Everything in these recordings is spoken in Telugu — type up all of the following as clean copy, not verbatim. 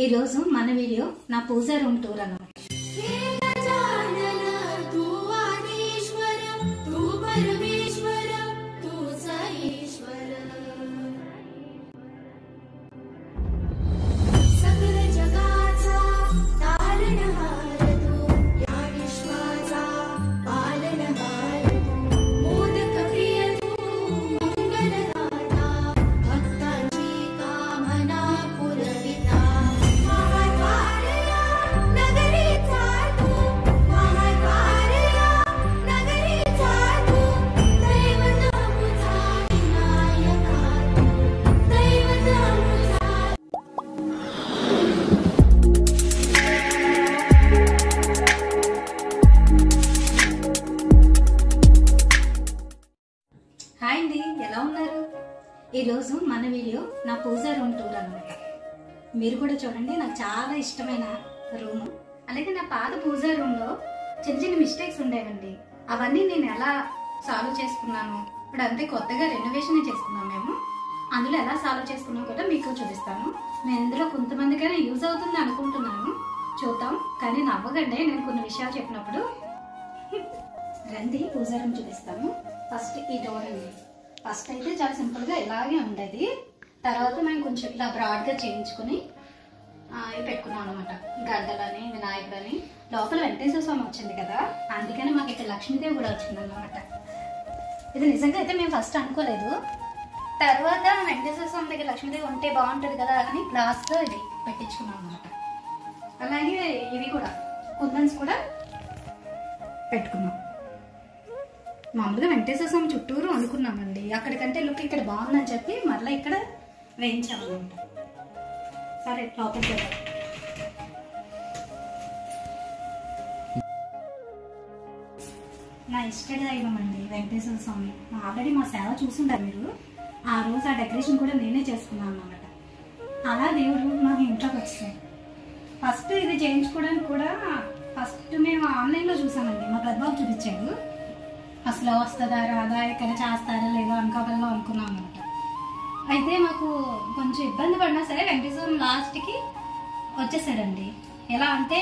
ఈరోజు మన వీడియో నా పూజా రూమ్ టూర్ అన్నమాట. హాయ్ అండి, ఎలా ఉన్నారు? ఈరోజు మన వీడియో నా పూజా రూమ్ టూర్ అన్నమాట. మీరు కూడా చూడండి, నాకు చాలా ఇష్టమైన రూమ్. అలాగే నా పాత పూజా రూమ్లో చిన్న చిన్న మిస్టేక్స్ ఉండేవండి. అవన్నీ నేను ఎలా సాల్వ్ చేసుకున్నాను. ఇప్పుడు అంతే కొత్తగా రెనోవేషన్ చేసుకున్నాం మేము. అందులో ఎలా సాల్వ్ చేసుకున్నాం కూడా మీకు చూపిస్తాను. నేను ఇందులో కొంతమందికైనా యూజ్ అవుతుంది అనుకుంటున్నాను, చూద్దాం. కానీ నవ్వకండి నేను కొన్ని విషయాలు చెప్పినప్పుడు. రండి పూజా రూమ్ చూపిస్తాను. ఫస్ట్ ఈ డోర్ అండి. ఫస్ట్ అయితే చాలా సింపుల్గా ఇలాగే ఉండేది. తర్వాత మేము కొంచెం ఇలా బ్రాడ్గా చేయించుకుని పెట్టుకున్నాం అనమాట. గడ్డలని, వినాయకుడని. లోపల వెంకటేశ్వర స్వామి వచ్చింది కదా, అందుకని మాకు ఇక్కడ లక్ష్మీదేవి కూడా వచ్చింది అనమాట. ఇది నిజంగా అయితే మేము ఫస్ట్ అనుకోలేదు. తర్వాత వెంకటేశ్వర స్వామి దగ్గర లక్ష్మీదేవి ఉంటే బాగుంటుంది కదా అని గ్లాస్తో ఇది పెట్టించుకున్నాం అనమాట. అలాగే ఇవి కూడా కుందన్స్ కూడా పెట్టుకున్నాం. మామూలుగా వెంకటేశ్వర స్వామి చుట్టూరు అనుకున్నామండి. అక్కడికంటే లుక్ ఇక్కడ బాగుందని చెప్పి మళ్ళీ ఇక్కడ వేయించామన్నమాట. సరే లోపలికి వెళ్దాం. నా ఇష్ట దైవం అండి వెంకటేశ్వర స్వామి. ఆల్రెడీ మా సేవ చూసుంటారు మీరు. ఆ రోజు ఆ డెకరేషన్ కూడా నేనే చేసుకున్నాను అన్నమాట. అలా దేవుడు మాకు ఇంట్లోకి వచ్చాయి. ఫస్ట్ ఇది చేయించుకోవడానికి కూడా ఫస్ట్ మేము ఆన్లైన్లో చూసామండి. మా పెద్దబాబు చూపించాడు. అసలు వస్తుందా రాదా, ఇక్కడ చేస్తారా లేదో అనకాపల్లో అనుకున్నాం అనమాట. అయితే మాకు కొంచెం ఇబ్బంది పడినా సరే వెంకటేశ్వరం లాస్ట్కి వచ్చేసాడండి. ఎలా అంటే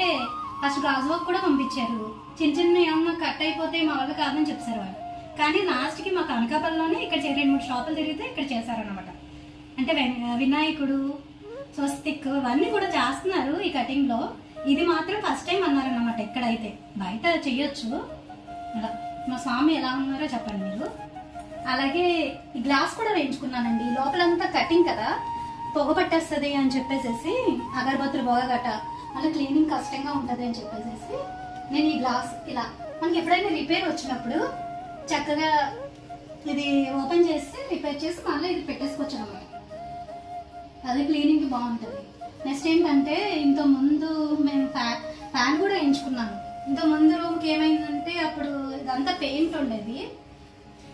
ఫస్ట్ గాజు వర్క్ కూడా పంపించారు. చిన్న చిన్న ఏమన్నా కట్ అయిపోతే మా వాళ్ళు కాదని చెప్పారు వాళ్ళు. కానీ లాస్ట్కి మాకు అనకాపల్లిలోనే ఇక్కడ 2-3 షాపులు తిరిగితే ఇక్కడ చేశారనమాట. అంటే వినాయకుడు, స్వస్తిక్ అవన్నీ కూడా చేస్తున్నారు ఈ కటింగ్లో. ఇది మాత్రం ఫస్ట్ టైం అన్నారన్నమాట. ఇక్కడైతే బయట చెయ్యొచ్చు. అలా మా స్వామి ఎలా ఉన్నారో చెప్పండి మీరు. అలాగే ఈ గ్లాస్ కూడా వేయించుకున్నానండి. లోపలంతా కటింగ్ కదా, పొగ పట్టేస్తుంది అని చెప్పేసి, అగరబత్తులు పొగ గట్ట అలా క్లీనింగ్ కష్టంగా ఉంటుంది అని చెప్పేసి నేను ఈ గ్లాస్ ఇలా మనకి ఎప్పుడైనా రిపేర్ వచ్చినప్పుడు చక్కగా ఇది ఓపెన్ చేసి రిపేర్ చేసి మళ్ళీ ఇది పెట్టేసుకోవచ్చు అన్నమాట. అది క్లీనింగ్ బాగుంటుంది. నెక్స్ట్ ఏంటంటే ఇంత ముందు మేము ఫ్యాన్ కూడా వేయించుకున్నాను. ఇంత ముందు రూమ్కి ఏమైందంటే అప్పుడు ఇదంతా పెయింట్ ఉండేది,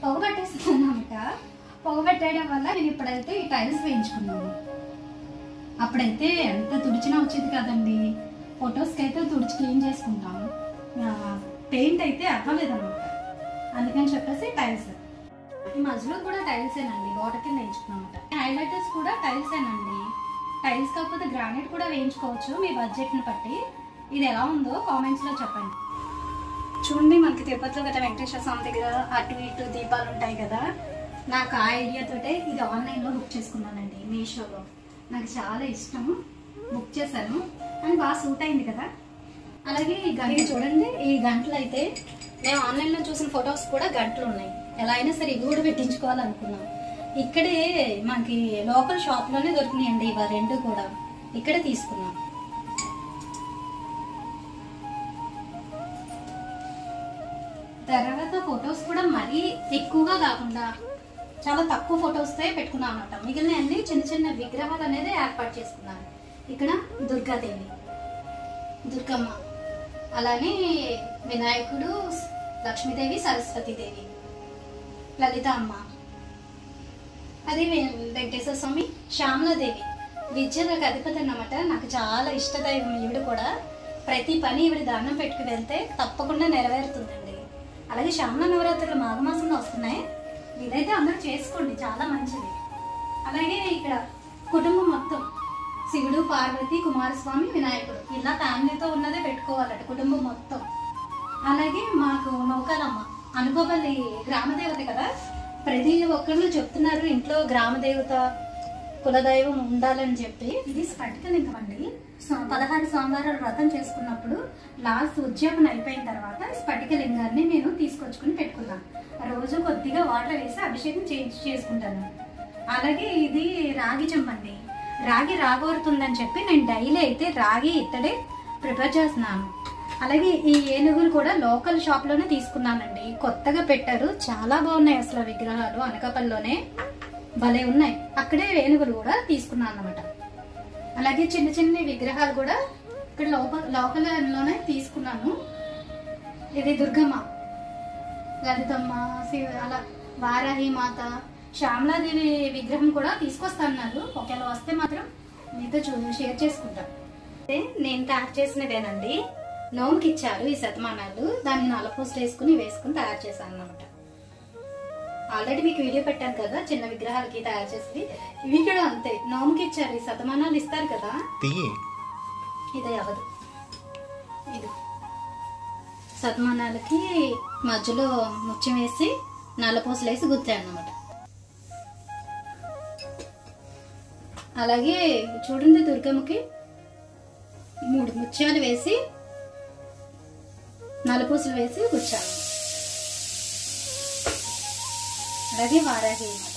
పొగ పట్టేస్తుంది అన్నమాట. పొగ పెట్టేయడం వల్ల నేను ఇప్పుడైతే ఈ టైల్స్ వేయించుకున్నాను. అప్పుడైతే ఎంత తుడిచినా వచ్చేది కదండి. ఫొటోస్కి అయితే తుడిచి క్లీన్ చేసుకుంటాము. పెయింట్ అయితే అవ్వలేదన్నమాట. అందుకని చెప్పేసి టైల్స్. ఈ మధ్యలో కూడా టైల్సేనండి, వాటర్ కింద వేయించుకున్నామన్నమాట. హైలైటర్స్ కూడా టైల్సేనండి. టైల్స్ కాకపోతే గ్రానైట్ కూడా వేయించుకోవచ్చు మీ బడ్జెట్ని బట్టి. ఇది ఎలా ఉందో కామెంట్స్లో చెప్పండి. చూడండి, మనకి తిరుపతిలో కదా వెంకటేశ్వర స్వామి దగ్గర అటు ఇటు దీపాలు ఉంటాయి కదా. నాకు ఆ ఐడియాతోటే ఇది ఆన్లైన్లో బుక్ చేసుకున్నానండి, మీషోలో. నాకు చాలా ఇష్టం, బుక్ చేశాను. అని బాగా సూట్ అయింది కదా. అలాగే ఈ గంటలు చూడండి. ఈ గంటలు అయితే మేము ఆన్లైన్లో చూసిన ఫొటోస్ కూడా గంటలు ఉన్నాయి. ఎలా అయినా సరే ఇవి కూడా పెట్టించుకోవాలనుకున్నాం. ఇక్కడే మనకి లోకల్ షాప్లోనే దొరికినాయండి ఇవి రెండు కూడా. ఇక్కడే తీసుకున్నాం. తర్వాత ఫొటోస్ కూడా మరీ ఎక్కువగా కాకుండా చాలా తక్కువ ఫొటోస్తో పెట్టుకున్నాం అన్నమాట. మిగిలిన అన్ని చిన్న చిన్న విగ్రహాలు అనేది ఏర్పాటు చేసుకున్నాను. ఇక్కడ దుర్గాదేవి, దుర్గమ్మ, అలానే వినాయకుడు, లక్ష్మీదేవి, సరస్వతీదేవి, లలిత అమ్మ, అది వెంకటేశ్వర స్వామి, శ్యామలాదేవి. విద్యలకు అధిపతి అన్నమాట. నాకు చాలా ఇష్టదైవం ఈవిడ కూడా. ప్రతి పని ఈవిడ దానం పెట్టుకు వెళ్తే తప్పకుండా నెరవేరుతుందండి. అలాగే శ్యామల నవరాత్రులు మాఘమాసంలో వస్తున్నాయి. ఇదైతే అందరూ చేసుకోండి, చాలా మంచిది. అలాగే ఇక్కడ కుటుంబం మొత్తం శివుడు, పార్వతి, కుమారస్వామి, వినాయకుడు ఇలా ఫ్యామిలీతో ఉన్నదే పెట్టుకోవాలట కుటుంబం మొత్తం. అలాగే మాకు నౌకాలమ్మ అనుకోపల్లి గ్రామదేవత కదా, ప్రతి ఒక్కళ్ళు చెప్తున్నారు ఇంట్లో గ్రామదేవత కులదైవం ఉండాలని చెప్పి. ఇది స్ఫటికలింగం అండి. 16 సోమవారాలు వ్రతం చేసుకున్నప్పుడు లాస్ట్ ఉద్యాపన అయిపోయిన తర్వాత స్ఫటికలింగాన్ని నేను తీసుకొచ్చుకుని పెట్టుకున్నాను. రోజు కొద్దిగా వాటర్ వేసి అభిషేకం చేసుకుంటాను. అలాగే ఇది రాగి చెంపండి. రాగి రాగోరుతుందని చెప్పి నేను డైలీ అయితే రాగి ఇత్తడే ప్రిపేర్ చేస్తున్నాను. అలాగే ఈ ఏనుగులు కూడా లోకల్ షాప్ లోనే తీసుకున్నానండి. కొత్తగా పెట్టారు, చాలా బాగున్నాయి అసలు విగ్రహాలు. అనకాపల్లిలోనే భలే ఉన్నాయి. అక్కడే ఏనుగులు కూడా తీసుకున్నాను అన్నమాట. అలాగే చిన్న చిన్న విగ్రహాలు కూడా ఇక్కడ లోకల్లోనే తీసుకున్నాను. ఇది దుర్గమ్మ, లలితమ్మ, అలా వారాహి మాత, శ్యామలాదేవి విగ్రహం కూడా తీసుకొస్తాన్నారు. ఒకవేళ వస్తే మాత్రం మీతో షేర్ చేసుకుంటాను. నేను తయారు చేసినదేనండి. నోముకి ఇచ్చారు ఈ శతమానాలు. దాన్ని నలపూసలు వేసుకుని తయారు చేశాను అన్నమాట. ఆల్రెడీ మీకు వీడియో పెట్టాను కదా చిన్న విగ్రహాలకి తయారు చేసి. ఇవి కూడా అంతే, నోముకి ఇచ్చారు. ఈ శతమానాలు ఇస్తారు కదా, ఇదే అవదు. ఇది శతమానాలకి మధ్యలో ముత్యం వేసి నల్లపూసలు వేసి గుచ్చాను అన్నమాట. అలాగే చూడండి, దుర్గమ్మకి 3 ముత్యాలు వేసి నల్లపూసలు వేసి గుచ్చాను. అలాగే వారాహి మాట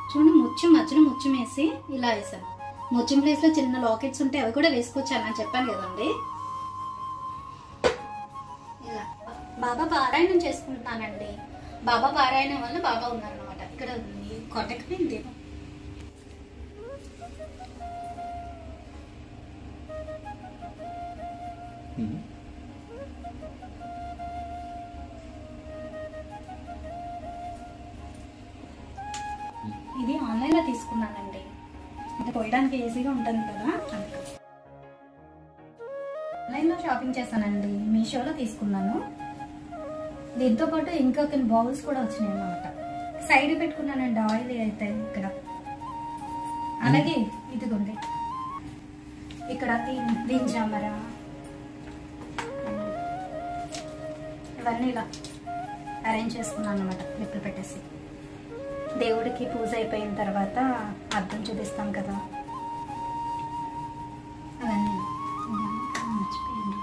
చూడండి, మధ్యలో ముత్యం వేసి ఇలా వేసాను. ముత్యం ప్లేస్ లో చిన్న లాకెట్స్ ఉంటే అవి కూడా వేసుకొచ్చాను అని చెప్పాను కదండి. ఇలా బాబా పారాయణం చేసుకుంటున్నానండి. బాబా పారాయణం వల్ల బాబా ఉన్నారనమాట. ఇక్కడ కొట్టకపోయింది. ఇది ఆన్లైన్ లో తీసుకున్నానండి. అంటే పోయడానికి ఈజీగా ఉంటుంది కదా. ఆన్లైన్ లో షాపింగ్ చేశానండి. మీషోలో తీసుకున్నాను. దీంతో పాటు ఇంకా కొన్ని బౌల్స్ కూడా వచ్చినాయి అన్నమాట. సైడ్ పెట్టుకున్నానండి ఆయిల్ అయితే ఇక్కడ. అలాగే ఇదిగోండి, ఇక్కడ దీని జామర ఇవన్నీ ఇలా అరేంజ్ చేసుకున్నాను అన్నమాట. క్లిప్లు పెట్టేసి దేవుడికి పూజ అయిపోయిన తర్వాత అద్దం చూపిస్తాం కదా, అవన్నీ మర్చిపోయింది.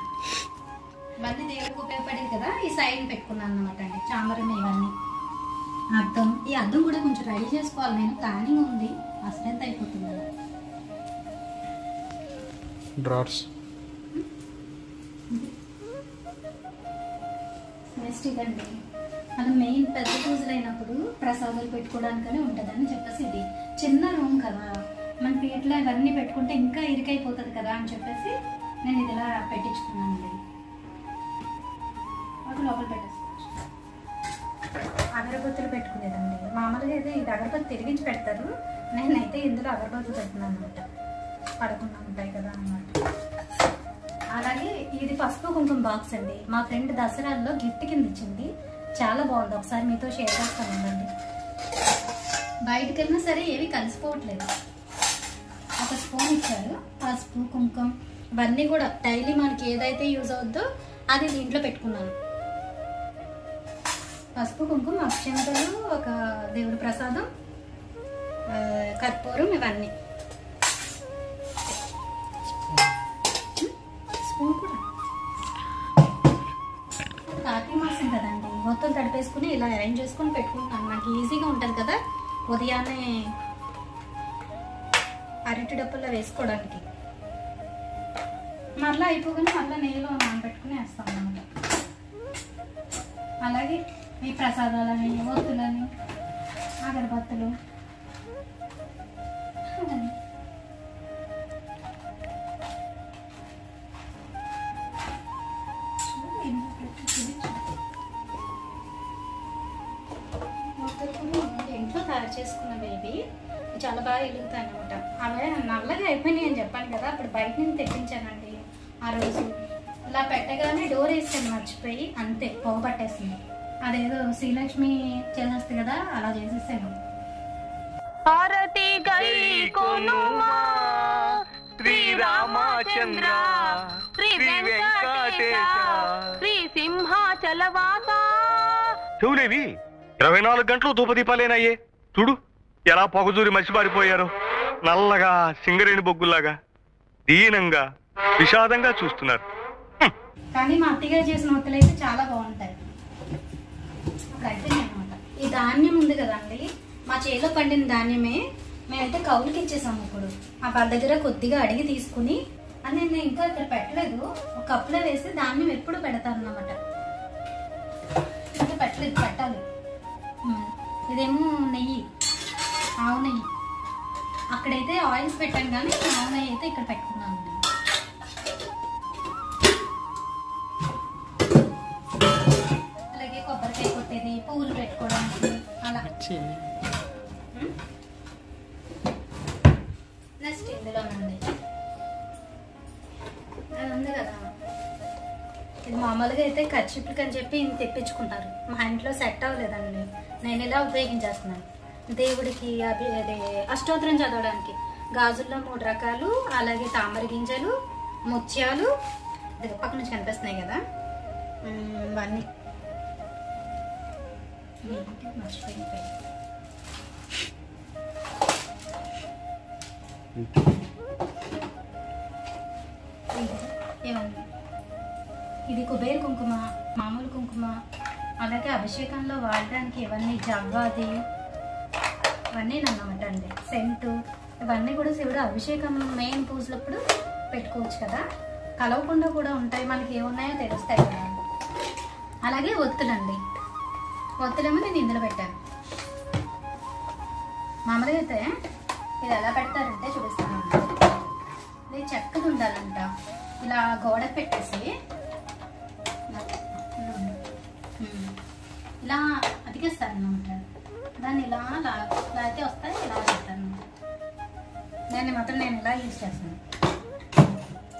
ఇవన్నీ దేవుడికి ఉపయోగపడేది కదా, ఈ సైడ్ పెట్టుకున్నాను అనమాట అండి. చామరం ఇవన్నీ అద్దం. ఈ అద్దం కూడా కొంచెం రెడీ చేసుకోవాలి. నేను ప్లానింగ్ ఉంది, అసలెంత అయిపోతుంది కదా. నెక్స్ట్ ఇదండి, అది మెయిన్ పెద్ద పూజలు అయినప్పుడు ప్రసాదాలు పెట్టుకోవడానికనే ఉంటుందని చెప్పేసి ఇది చిన్న రూమ్ కదా, మన పీటలో ఇవన్నీ పెట్టుకుంటే ఇంకా ఇరికైపోతుంది కదా అని చెప్పేసి నేను ఇది ఇలా పెట్టించుకున్నాను. అది లోపల పెట్టేసుకోవచ్చు. అగరబత్తులు పెట్టుకునేదండి. మామూలుగా అయితే ఇది అగరబత్తి తిరిగించి పెడతారు. నేనైతే ఇందులో అగరబత్తులు పెడుతున్నాను అనమాట. పడకుండా ఉంటాయి కదా అన్నమాట. అలాగే ఇది పసుపు కుంకుమ బాక్స్ అండి. మా ఫ్రెండ్ దసరాల్లో గిఫ్ట్ కింద ఇచ్చింది. చాలా బాగుంది. ఒకసారి మీతో షేర్ చేస్తాను ఉండండి. బయటకు వెళ్ళినా సరే ఏవి కలిసిపోవట్లేదు. ఒక స్పూన్ ఇచ్చారు. పసుపు కుంకుమ ఇవన్నీ కూడా డైలీ మనకి ఏదైతే యూజ్ అవుద్దో అది దీంట్లో పెట్టుకున్నాను. పసుపు కుంకుమ, అక్షంతలు, ఒక దేవుడి ప్రసాదం, కర్పూరం ఇవన్నీ. స్పూన్ కూడా కార్తీక మాసం కదండి, మొత్తం తడిపేసుకుని ఇలా అరేంజ్ చేసుకుని పెట్టుకుంటాను. నాకు ఈజీగా ఉంటుంది కదా ఉదయాన్నే అరటి డప్పుల్లో వేసుకోవడానికి. మరలా అయిపోగానే మళ్ళీ నెయ్యిలో నానబెట్టుకుని వేస్తాను అన్నమాట. అలాగే ఈ ప్రసాదాలని, ఒత్తులని, అగరబత్తులు ఇంట్లో తయారు చేసుకున్న బేబీ చాలా బాగా వెలుగుతాయి అనమాట. అవే నల్లగా అయిపోయినాయి అని చెప్పాను కదా, అప్పుడు బయట నుంచి తెప్పించానండి. ఆ రోజు ఇలా పెట్టగానే డోర్ వేసాను మర్చిపోయి, అంతే పొగ పట్టేసింది. అదేదో శ్రీలక్ష్మి చేసేస్తుంది కదా, అలా చేసేసాను. రామచంద్ర శ్రీ వెంకటేశ శ్రీ సింహాచలవాస. చెవులేవి 24 గంటలు ధూపదీపాలేనయ్యే. చూడు ఎలా పొగజూరి మసిపారిపోయారు. నల్లగా సింగరేణి బొగ్గుల్లాగా దీనంగా విషాదంగా చూస్తున్నారు. కానీ మా అత్తగారు చేసిన ఒత్తులు అయితే చాలా బాగుంటాయి. అనమాట ఈ ధాన్యం ఉంది కదండి, మా చేలో పండిన ధాన్యమే మేమైతే కౌలుకి ఇచ్చేసాము. ఇప్పుడు ఆ వాళ్ళ దగ్గర కొద్దిగా అడిగి తీసుకుని అని నేను ఇంకా ఇక్కడ పెట్టలేదు, ఒక కప్పులో వేసి ధాన్యం ఎప్పుడు పెడతాను అన్నమాట. ఇంకా పెట్టలేదు, పెట్టాలి. ఇదేమో నెయ్యి, ఆవు నెయ్యి. అక్కడైతే ఆయిల్స్ పెట్టాను కానీ ఆవు నెయ్యి అయితే ఇక్కడ పెట్టుకున్నాను. అలాగే కొబ్బరికాయ కొట్టేది, పువ్వులు పెట్టుకోవడానికి అలా. నెక్స్ట్ ఇందులోనండి అది ఉంది కదా, ఇది మామూలుగా అయితే కర్చీపులకి అని చెప్పి ఇంత తెప్పించుకుంటారు. మా ఇంట్లో సెట్ అవ్వలేదండి, నేను ఇలా ఉపయోగించేస్తున్నాను. దేవుడికి అష్టోత్తరం చదవడానికి గాజుల్లో 3 రకాలు, అలాగే తామర గింజలు, ముత్యాలు పక్క నుంచి కనిపిస్తున్నాయి కదా ఇవన్నీ. మర్చిపోయిపోయి ఏమండి, ఇది కుబేర కుంకుమ, మామూలు కుంకుమ, అలాగే అభిషేకంలో వాడడానికి ఇవన్నీ జవ్వాది ఇవన్నీ అన్నమాట అండి. సెంటు ఇవన్నీ కూడా శివుడు అభిషేకం మెయిన్ పూజలప్పుడు పెట్టుకోవచ్చు కదా, కలవకుండా కూడా ఉంటాయి, మనకి ఏమున్నాయో తెలుస్తాయి కదా. అలాగే ఒత్తులండి, ఒత్తులేమో నేను ఇందులో పెట్టాను. మామూలుగా అయితే ఇది ఎలా పెడతారంటే చూపిస్తాను. ఇది చెక్కది ఉండాలంట, ఇలా గోడకు పెట్టేసి ఇలా అతికిస్తాను అన్నమాట. దాన్ని ఇలా లాగితే వస్తాయి, ఇలా పెడతాను. దాన్ని మాత్రం నేను ఇలా యూజ్ చేస్తాను.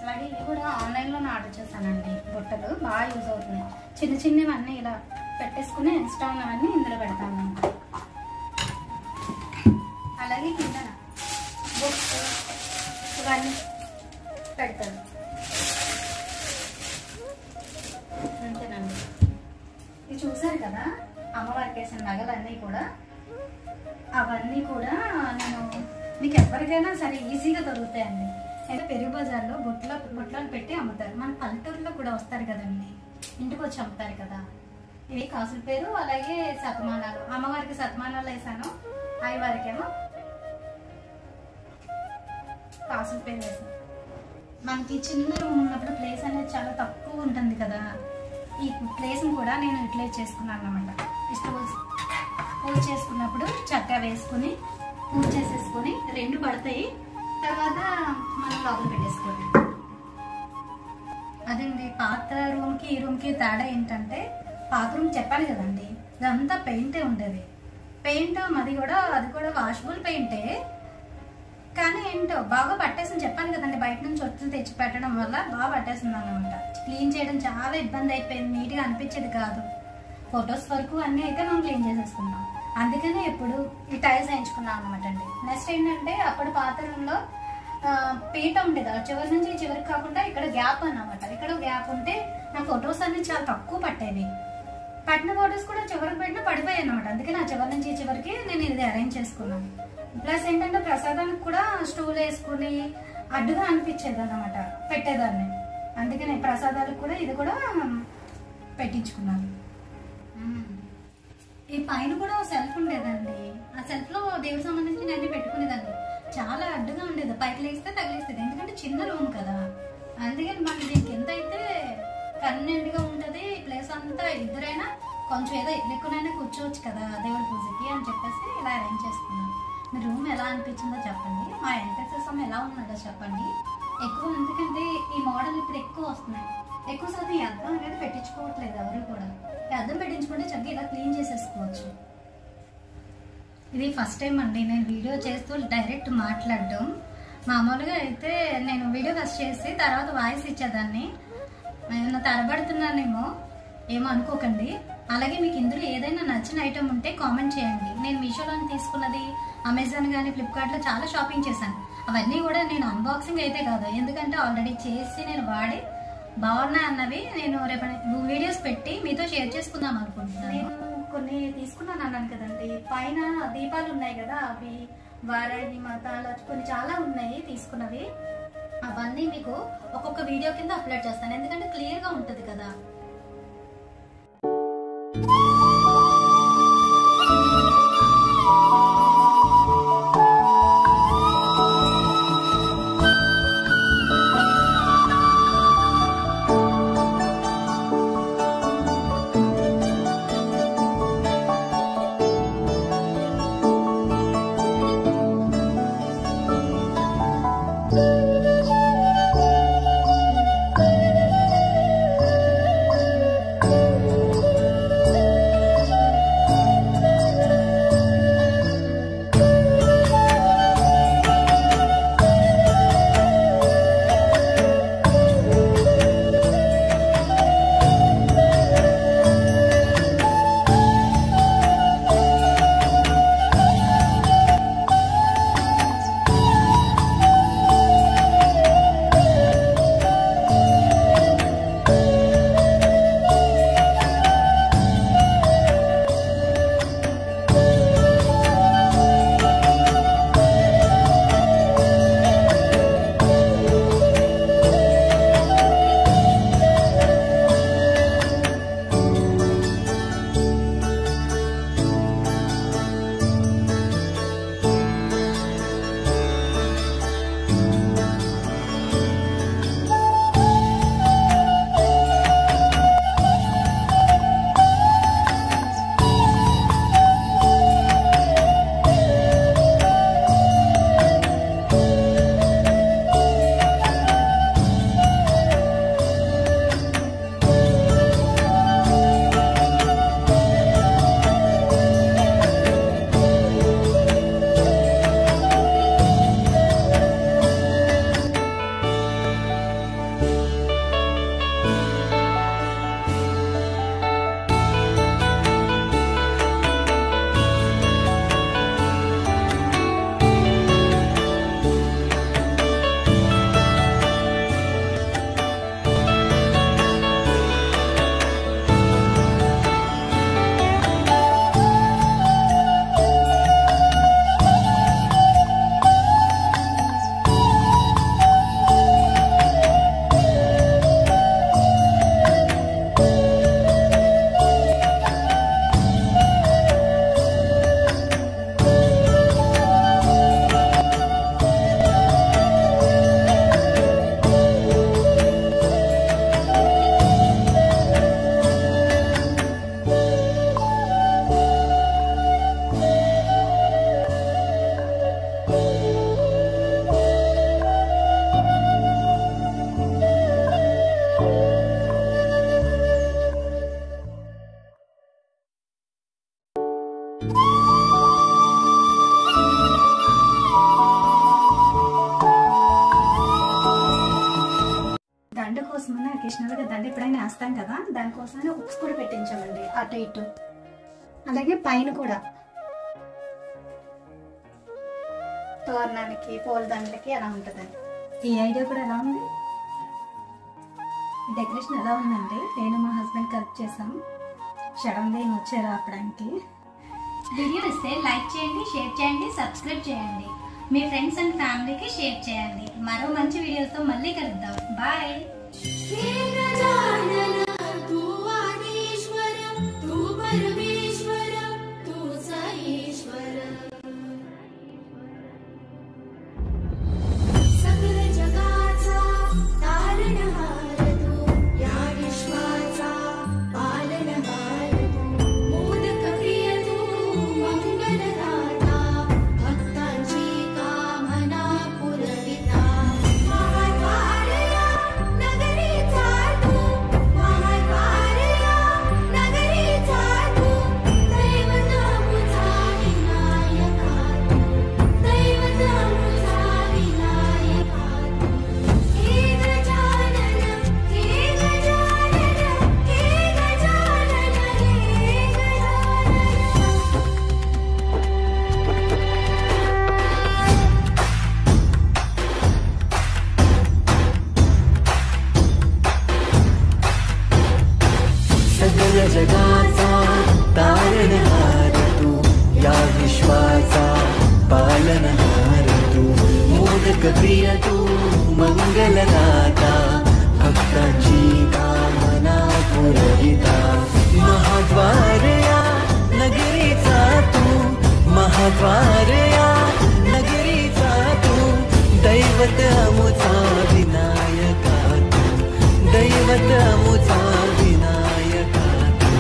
అలాగే ఇవి కూడా ఆన్లైన్లో ఆర్డర్ చేస్తానండి. బుట్టలు బాగా యూజ్ అవుతున్నాయి. చిన్న చిన్నవన్నీ ఇలా పెట్టేసుకుని ఎక్స్ట్రా ఉన్నవన్నీ ఇందులో పెడతాను. అలాగే కింద బుక్స్ ఇవన్నీ పెడతాను. అంతేనండి. ఇది చూసారు కదా అమ్మవారికి వేసిన నగలన్నీ కూడా, అవన్నీ కూడా నేను మీకు ఎవరికైనా సరే ఈజీగా దొరుకుతాయండి. అయితే పెరుగు బజార్లో బుట్టలు పెట్టి అమ్ముతారు. మన పల్లెటూరులో కూడా వస్తారు కదండి, ఇంటికి వచ్చి అమ్ముతారు కదా. ఇవి కాసుల పేరు, అలాగే శతమానాలు. అమ్మవారికి శతమానాలు వేసాను, అయ్యవారికేమో కాసుల పేరు వేసాను. మనకి చిన్న రూమ్ ఉన్నప్పుడు ప్లేస్ అనేది చాలా తక్కువ ఉంటుంది కదా, ఈ ప్లేస్ని కూడా నేను యూటిలైజ్ చేసుకున్నాను అన్నమాట. స్టూల్స్ పూజ చేసుకున్నప్పుడు చక్కగా వేసుకుని పూజ చేసేసుకొని 2 పడతాయి, తర్వాత మనం లోపల పెట్టేసుకోండి. అదండి పాత రూమ్కి ఈ రూమ్కి తేడా ఏంటంటే, పాత రూమ్ చెప్పాను కదండి ఇదంతా పెయింటే ఉండేది. పెయింట్ అది కూడా వాషబుల్ పెయింటే, కానీ ఏంటో బాగా పట్టేసింది. చెప్పాను కదండి బయట నుంచి ఒత్తులు తెచ్చి పెట్టడం వల్ల బాగా పట్టేసింది అన్నమాట. క్లీన్ చేయడం చాలా ఇబ్బంది అయిపోయింది, నీట్గా అనిపించేది కాదు. ఫొటోస్ వరకు అన్నీ అయితే మనం క్లీన్ చేసేసుకున్నాం. అందుకనే ఇప్పుడు ఈ టైల్స్ వేయించుకున్నాం అనమాట అండి. నెక్స్ట్ ఏంటంటే, అప్పుడు పాత రూమ్లో పీట ఉండేది, చివరి నుంచి చివరికి కాకుండా ఇక్కడ గ్యాప్ అన్నమాట. ఇక్కడ గ్యాప్ ఉంటే నా ఫొటోస్ అన్ని చాలా తక్కువ పట్టేవి. పట్టిన ఫొటోస్ కూడా చివరికి పెట్టినా పడిపోయాయి అనమాట. అందుకే నా చివరి నుంచి చివరికి నేను ఇది అరేంజ్ చేసుకున్నాను. ప్లస్ ఏంటంటే ప్రసాదానికి కూడా స్టూల్ వేసుకుని అడ్డుగా అనిపించేది అన్నమాట, పెట్టేదాన్ని. అందుకని ప్రసాదాలకు కూడా ఇది కూడా పెట్టించుకున్నాను. ఈ పైన కూడా సెల్ఫ్ ఉండేదండి, ఆ సెల్ఫ్ లో దేవుడికి సంబంధించిన అన్ని పెట్టుకునేదాన్ని. చాలా అడ్డుగా ఉండేది, పైకి లేస్తే తగిలేస్తుంది, ఎందుకంటే చిన్న రూమ్ కదా. అందుకని మనకి దీనికి ఎంత అయితే కన్వీనియంట్ గా ఉంటది, ప్లేస్ అంతా ఇద్దరైనా కొంచెం ఏదో ఎక్కువనైనా కూర్చోవచ్చు కదా దేవుడి పూజకి అని చెప్పేసి ఇలా అరేంజ్ చేసుకున్నాను. మీ రూమ్ ఎలా అనిపించిందో చెప్పండి, మా ఎంట్రన్సెస్ ఎలా ఉన్నదో చెప్పండి. ఎక్కువ ఎందుకంటే ఈ మోడల్ ఇప్పుడు ఎక్కువ వస్తున్నాయి, ఎక్కువ శాతం ఈ అద్దం అనేది పెట్టించుకోవట్లేదు ఎవరు కూడా. ఈ అద్దం పెట్టించుకుంటే చక్కగా ఇలా క్లీన్ చేసేసుకోవచ్చు. ఇది ఫస్ట్ టైం అండి నేను వీడియో చేస్తూ డైరెక్ట్ మాట్లాడడం. మామూలుగా అయితే నేను వీడియో ఫస్ట్ చేసి తర్వాత వాయిస్ ఇచ్చేదాన్ని. నేను తరబడుతున్నానేమో ఏమో అనుకోకండి. అలాగే మీకు ఇందులో ఏదైనా నచ్చిన ఐటమ్ ఉంటే కామెంట్ చేయండి. నేను మీషోలో తీసుకున్నది, అమెజాన్ కానీ ఫ్లిప్కార్ట్లో చాలా షాపింగ్ చేశాను. అవన్నీ కూడా నేను అన్బాక్సింగ్ అయితే కాదు, ఎందుకంటే ఆల్రెడీ చేసి నేను వాడి బాగున్నాయి అన్నవి నేను రేపు వీడియోస్ పెట్టి మీతో షేర్ చేసుకుందాం అనుకుంటున్నాను. నేను కొన్ని తీసుకున్నాను అన్నాను కదండి, పైన దీపాలు ఉన్నాయి కదా, అవి వారాయి మతాలు కొన్ని చాలా ఉన్నాయి తీసుకున్నవి. అవన్నీ మీకు ఒక్కొక్క వీడియో కింద అప్లోడ్ చేస్తాను, ఎందుకంటే క్లియర్గా ఉంటుంది కదా. దండ కోసమని అకేషనల్గా దండ ఎప్పుడైనా వేస్తాం కదా, దానికోసమని హుక్స్ కూడా పెట్టించామండి అటు ఇటు, అలాగే పైన కూడా తోరణానికి పూల దండలకి ఎలా ఉంటుందని. ఈ ఐడియా కూడా ఎలా ఉంది, డెకరేషన్ ఎలా ఉందండి. నేను మా హస్బెండ్ కలిపి చేసాం, సడన్గా ఈయన వచ్చారు ఆపడానికి. వీడియో ఇస్తే లైక్ చేయండి, షేర్ చేయండి, సబ్స్క్రైబ్ చేయండి, మీ ఫ్రెండ్స్ అండ్ ఫ్యామిలీకి షేర్ చేయండి. మరో మంచి వీడియోస్తో మళ్ళీ కలుద్దాం. బాయ్. नगरी चालू जगाचा तारणहार तू, या विश्वाचा पालनहार तू, मोदक प्रिय तू मंगलदाता, भक्तांची कामना पुरविता, महाद्वार या नगरीचा तू, महाद्वार या नगरीचा तू, दैवत अमुचा विनायका तू, दैवत अमुचा विनायका तू,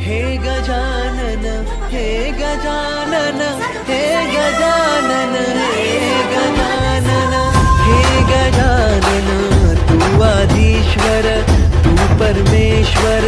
हे गजानन हे गजानन हे गजानन हे गजानन हे गजानन, तू आधीश्वर तू परमेश्वर